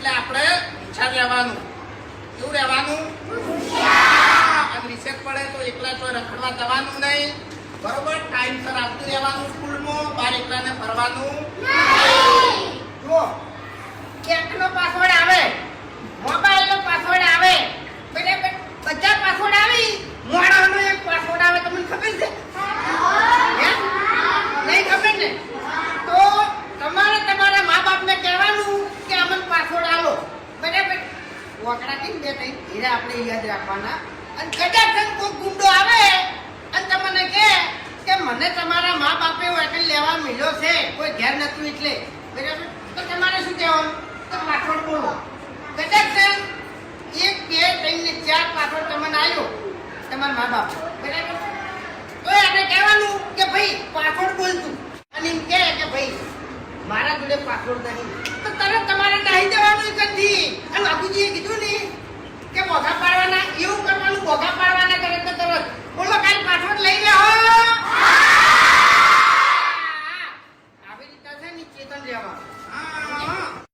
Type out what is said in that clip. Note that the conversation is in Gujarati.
એટલે આપણે ઊંચા રહેવાનું. કેવું રહેવાનું? અને રિસેસ પડે તો એકલા તો રખડવા જવાનું નહીં. બરોબર? ટાઈમસર આવતું રહેવાનું સ્કૂલમાં. બહાર એકલાને ફરવાનું નહીં. જુઓ, બેંકનો પાસવર્ડ આવે, મોબાઈલનો પાસવર્ડ આવે, બરાબર, બધા પાસવર્ડ આવી, મોડાનો એક પાસવર્ડ આવે. તમને ખબર છે? હે? નહીં ખબર ને? તો તમારે તમારા મા બાપને કહેવાનું કે અમને પાસવર્ડ આલો. બરાબર? વોકડા કેમ બે ત્રણ હીરા આપણે યાદ રાખવાના. અને કદાચ કોઈ ગુંડો આવે અને તમને કહે કે મને તમારા મા બાપે હોટલ લેવા મળ્યો છે, કોઈ ઘેર નતું એટલે, બરાબર, તો તમારે શું કહેવાનું? તો પાસવર્ડ બોલો. કદાચ એક બે ત્રણ ને ચાર પાસવર્ડ તમને આવ્યો તમારા મા બાપ, બરાબર, તો એને કહેવાનું કે ભાઈ પાસવર્ડ બોલતું. અને એમ કહે કે ભાઈ મારા જોડે પાસવર્ડ નહીં, તો તરત તમારે નાહી જવાનું.